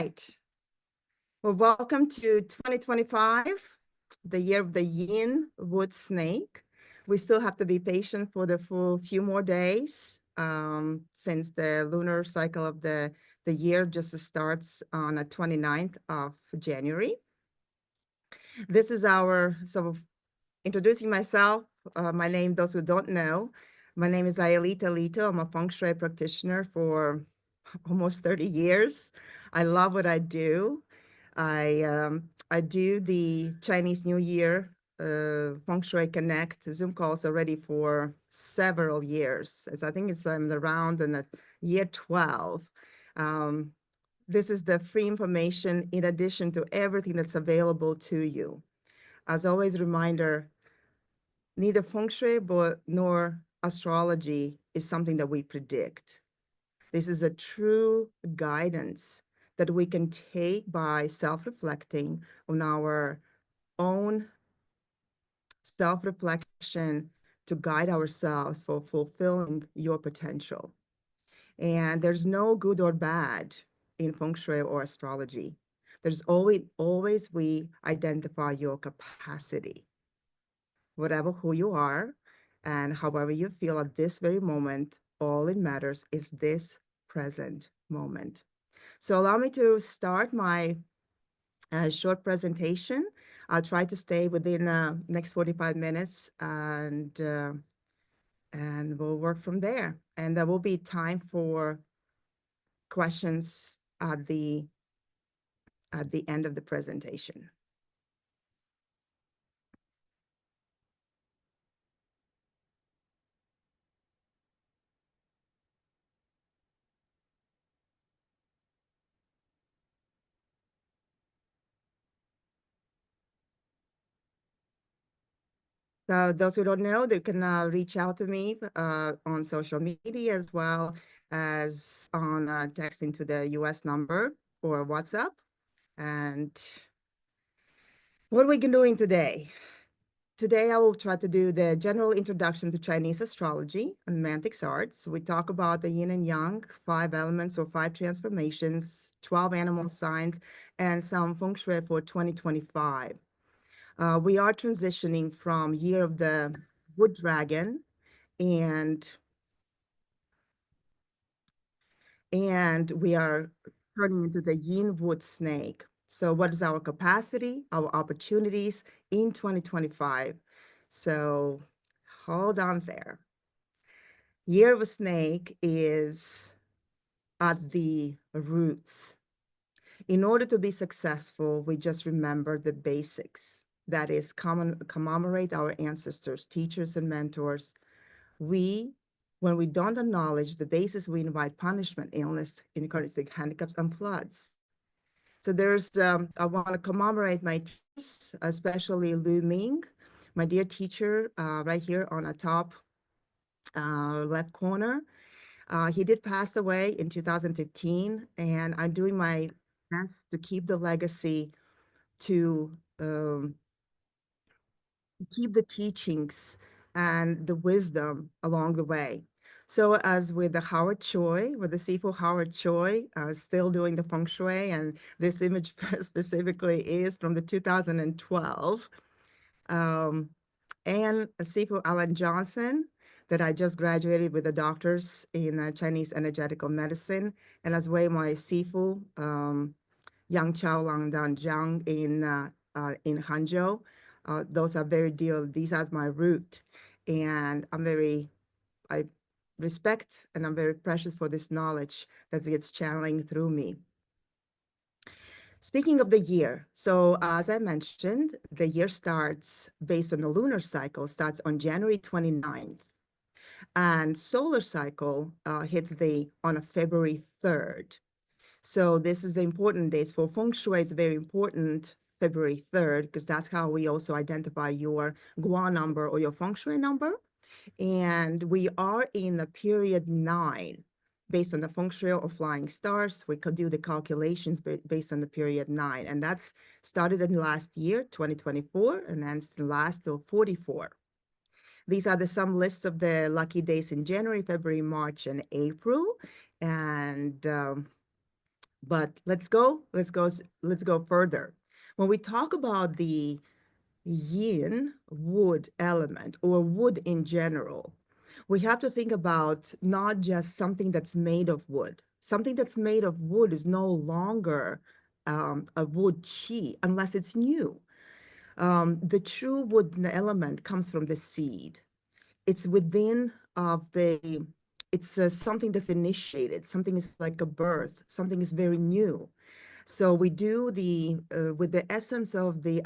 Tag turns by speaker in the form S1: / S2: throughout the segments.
S1: right. Well, welcome to 2025, the year of the Yin Wood Snake. We still have to be patient for the full few more days since the lunar cycle of the year just starts on the 29th of January. This is our, so introducing myself, my name, those who don't know, my name is Ayalita Lito. I'm a Feng Shui practitioner for almost 30 years. I love what I do. I do the Chinese New Year Feng Shui Connect Zoom calls already for several years. As I think it's around in the year 12. Um, this is the free information in addition to everything that's available to you. As always, reminder, neither Feng Shui nor astrology is something that we predict. This is a true guidance that we can take by self-reflecting on our own self-reflection to guide ourselves for fulfilling your potential. And there's no good or bad in Feng Shui or astrology. There's always we identify your capacity. Whatever who you are and however you feel at this very moment, all it matters is this present moment. So allow me to start my short presentation. I'll try to stay within the next 45 minutes and we'll work from there. And there will be time for questions at the end of the presentation. So those who don't know, they can reach out to me on social media as well as on texting to the US number or WhatsApp. And what are we doing today? Today, I will try to do the general introduction to Chinese astrology and mantic arts. We talk about the yin and yang, 5 elements or 5 transformations, 12 animal signs, and some feng shui for 2025. We are transitioning from year of the wood dragon and we are turning into the Yin Wood Snake. So what is our capacity, our opportunities in 2025? So hold on there. Year of a Snake is at the roots. In order to be successful, we just remember the basics. That is, commemorate our ancestors, teachers, and mentors. When we don't acknowledge the basis, we invite punishment, illness, incarnate handicaps, and floods. So I want to commemorate my teachers, especially Lu Ming, my dear teacher, right here on the top left corner. He did pass away in 2015, and I'm doing my best to keep the legacy, to keep the teachings and the wisdom along the way. So as with the Howard Choi, with the Sifu Howard Choi, still doing the feng shui, and this image specifically is from the 2012. And Sifu Alan Johnson, that I just graduated with a doctor's in Chinese energetical medicine, and as well my Sifu, Yang Chao Lang Dan Zhang in Hangzhou. Those are very dear. These are my root, and I respect and I'm very precious for this knowledge that gets channeling through me. Speaking of the year, so as I mentioned, the year starts based on the lunar cycle, starts on January 29th, and solar cycle hits on a February 3rd. So this is the important dates for Feng Shui. It's very important, February 3rd, because that's how we also identify your Gua number or your Feng Shui number. And we are in the period 9, based on the Feng Shui or flying stars. We could do the calculations based on the period 9. And that's started in last year, 2024, and then last till 44. These are some lists of the lucky days in January, February, March, and April. And But let's go further. When we talk about the yin wood element or wood in general, we have to think about not just something that's made of wood. Something that's made of wood is no longer a wood chi unless it's new. The true wood element comes from the seed. It's within of the, it's something that's initiated. Something is like a birth. Something is very new. So we do the with the essence of the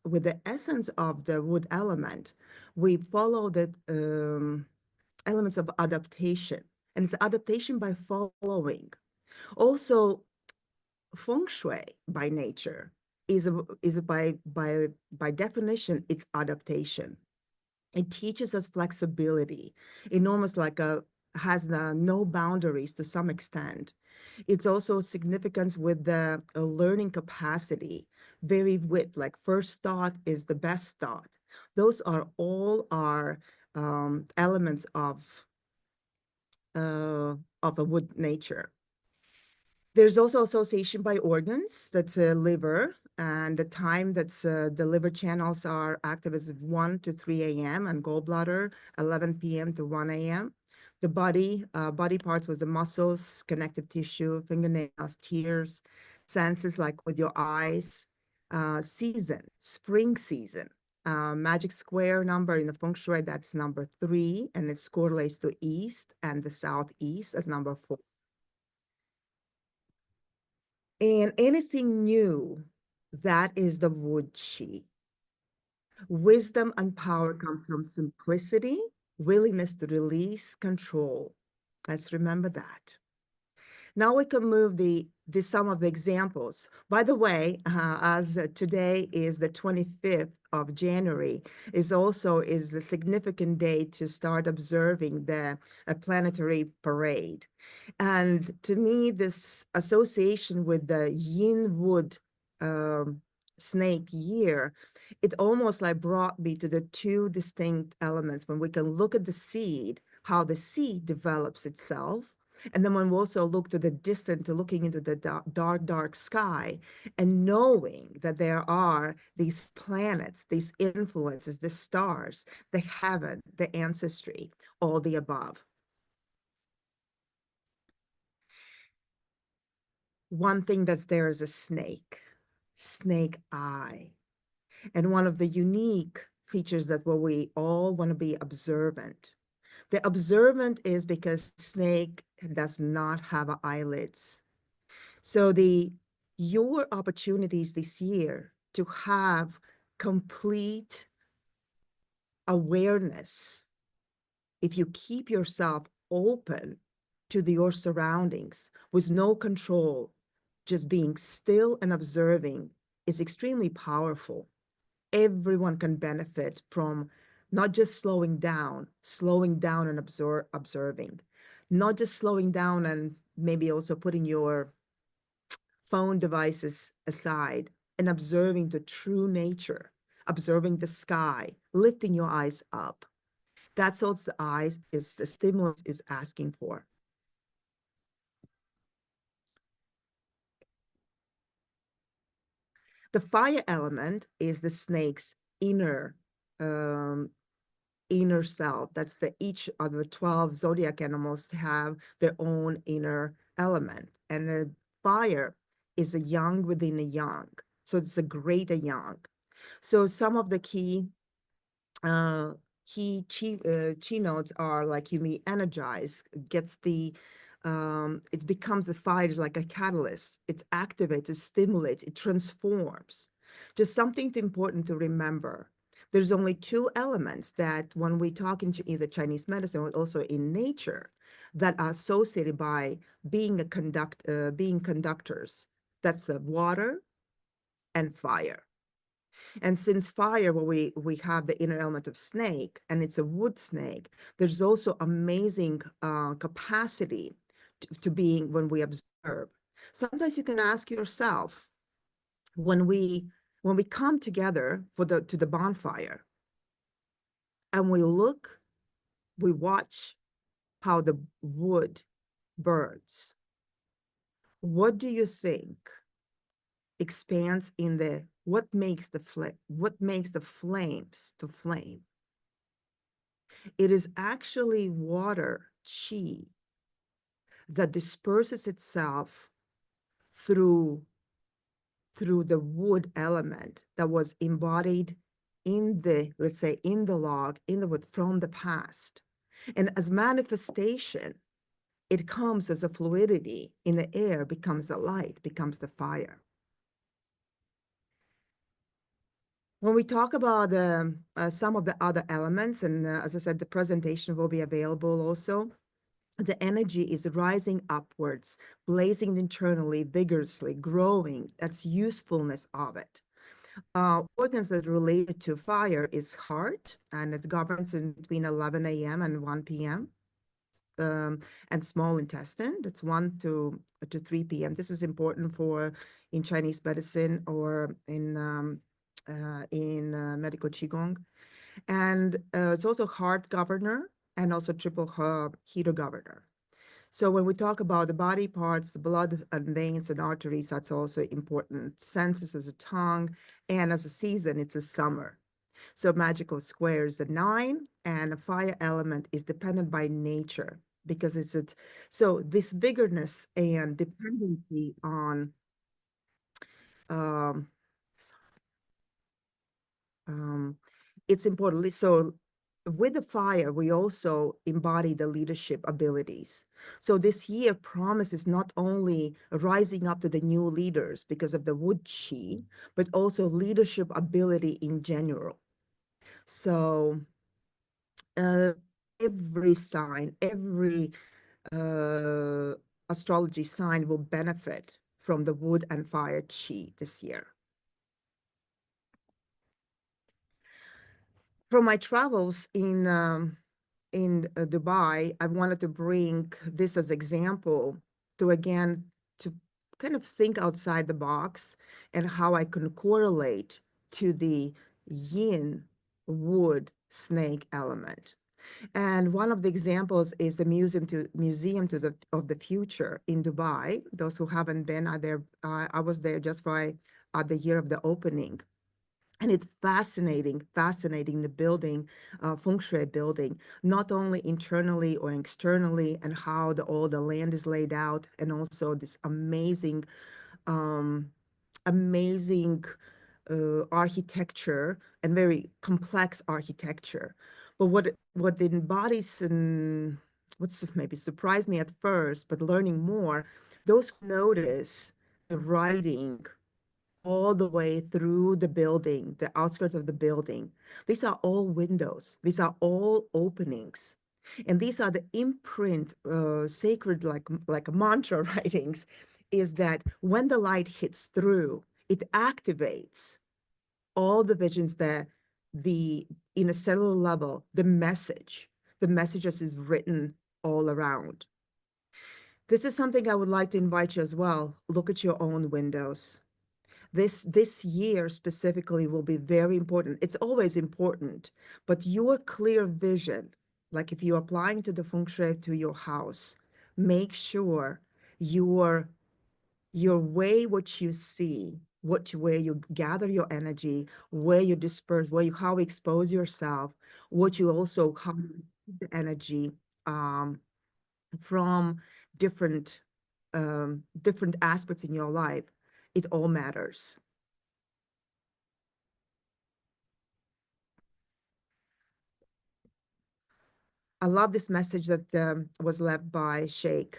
S1: with the essence of the wood element, we follow the elements of adaptation, and it's adaptation by following. Also, feng shui by nature is by definition it's adaptation. It teaches us flexibility, enormous like a has no boundaries to some extent. It's also significance with the learning capacity, very with like first thought is the best thought. Those are all our elements of a wood nature. There's also association by organs, that's liver, and the time that's the liver channels are active is 1 to 3 a.m. and gallbladder 11 p.m. to 1 a.m. The body parts was the muscles, connective tissue, fingernails, tears, senses like with your eyes, season, spring season. Magic square number in the feng shui, that's number 3, and it correlates to east and the southeast as number 4. And anything new, that is the wood chi. Wisdom and power come from simplicity, willingness to release control. Let's remember that. Now we can move the some of the examples. By the way, as today is the 25th of January, is a significant day to start observing the planetary parade. And to me, this association with the Yin Wood Snake year, it almost like brought me to the two distinct elements when we can look at the seed, how the seed develops itself, and then when we also look to the distant, to looking into the dark sky, and knowing that there are these planets, these influences, the stars, the heaven, the ancestry, all the above. One thing that's there is a snake eye. And one of the unique features that what we all want to be observant. The observant is because snake does not have eyelids. So your opportunities this year to have complete awareness, if you keep yourself open to your surroundings with no control, just being still and observing is extremely powerful. Everyone can benefit from not just slowing down and observing, not just slowing down and maybe also putting your phone devices aside and observing the true nature, observing the sky, lifting your eyes up. That's what the eyes is the stimulus is asking for. The fire element is the snake's um, inner self. That's the each of the 12 zodiac animals have their own inner element. And the fire is a yang within a yang. So it's a greater yang. So some of the uh, key chi notes are like you be energized, gets it becomes the fire is like a catalyst. It activates, it stimulates, it transforms. Just something important to remember. There's only two elements that when we talk into either Chinese medicine or also in nature that are associated by being being conductors. That's the water and fire. And since fire, where we have the inner element of snake, and it's a wood snake, there's also amazing capacity to being when we observe. Sometimes you can ask yourself, when we come together for to the bonfire, and we watch how the wood burns. what do you think expands in what makes the flames to flame? It is actually water, chi, that disperses itself through the wood element that was embodied in let's say, in the log, in the wood from the past. And as manifestation, it comes as a fluidity in the air, becomes the light, becomes the fire. When we talk about some of the other elements, and as I said, the presentation will be available also, the energy is rising upwards, blazing internally, vigorously, growing. That's usefulness of it. Organs that are related to fire is heart, and it governs in between 11 a.m. and 1 p.m. And small intestine, that's 1 to 3 p.m. This is important for in Chinese medicine or in medical qigong. And it's also heart governor and also triple heater governor. So when we talk about the body parts, the blood and veins and arteries, that's also important. Senses as a tongue, and as a season, it's a summer. So magical square is a 9, and a fire element is dependent by nature because so this vigorness and dependency on um, um, it's important. So with the fire, we also embody the leadership abilities. So this year promises not only rising up to the new leaders because of the wood chi, but also leadership ability in general. So every sign, every astrology sign will benefit from the wood and fire chi this year. From my travels in Dubai, I wanted to bring this as example to again to kind of think outside the box and how I can correlate to the yin wood snake element. And one of the examples is the museum of the future in Dubai. Those who haven't been are there. I was there just for the year of the opening. And it's fascinating the building, Feng Shui building, not only internally or externally, and how all the land is laid out, and also this amazing, um, amazing architecture and very complex architecture. But what it embodies and what's maybe surprised me at first, but learning more, those who notice the writing all the way through the building, the outskirts of the building. These are all windows. These are all openings. And these are the imprint, sacred, like mantra writings, is that when the light hits through, it activates all the visions that in a cellular level, the messages is written all around. This is something I would like to invite you as well. Look at your own windows. This year specifically will be very important. It's always important, but your clear vision, like if you're applying to the feng shui to your house, make sure your way what you see, where you gather your energy, where you disperse, how you expose yourself, what you also how you the energy from different different aspects in your life. It all matters. I love this message that was left by Sheikh.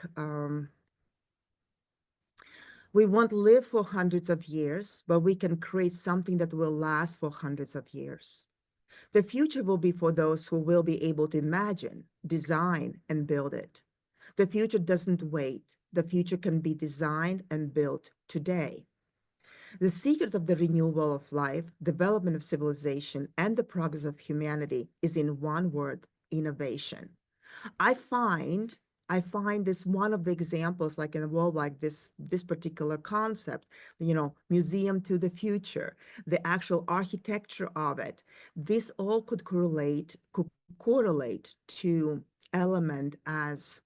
S1: We won't live for hundreds of years, but we can create something that will last for hundreds of years. The future will be for those who will be able to imagine, design, and build it. The future doesn't wait. The future can be designed and built today. The secret of the renewal of life, development of civilization, and the progress of humanity is in one word: innovation. I find I find this one of the examples, like in a world like this particular concept, museum to the future, the actual architecture of it. This all could correlate to element as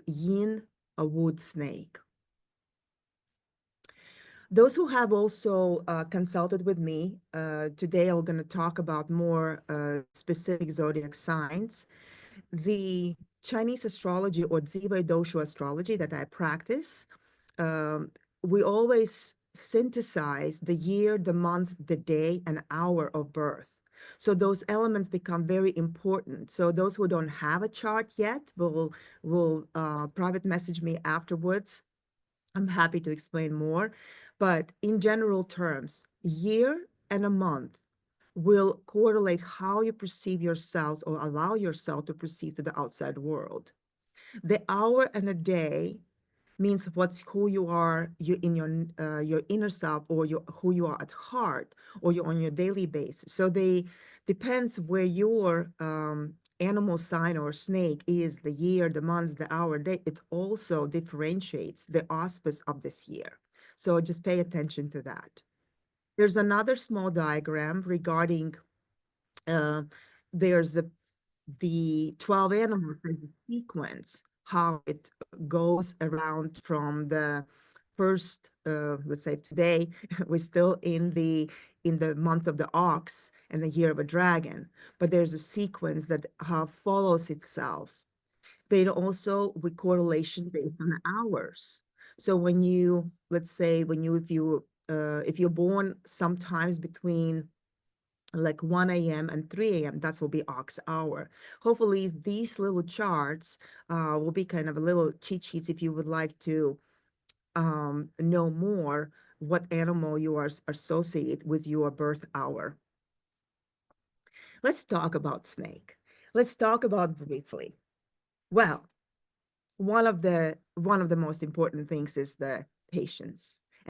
S1: yin a wood snake. Those who have also consulted with me, today I'm going to talk about more specific zodiac signs. The Chinese astrology or Zibai Doshu astrology that I practice, um, we always synthesize the year, the month, the day, and hour of birth. So those elements become very important. So those who don't have a chart yet will private message me afterwards. I'm happy to explain more. But in general terms, year and a month will correlate how you perceive yourselves or allow yourself to perceive to the outside world. The hour and a day means what's who you are, you in your inner self, or who you are at heart, or you're on your daily basis. So they depends where your animal sign or snake is, the year, the months, the hour, day. It also differentiates the auspice of this year. So just pay attention to that. There's another small diagram regarding uh, there's the 12 animals, there's a sequence, how it goes around from the first, let's say today, we're still in the month of the ox and the year of a dragon, but there's a sequence that follows itself. Then also with correlation based on the hours. So when you, let's say, if you're born sometimes between like 1 a.m. and 3 a.m., that will be ox hour. Hopefully these little charts will be kind of a little cheat sheets if you would like to know more what animal you are associated with your birth hour. Let's talk about snake. Let's talk about briefly. Well, one of the most important things is the patience.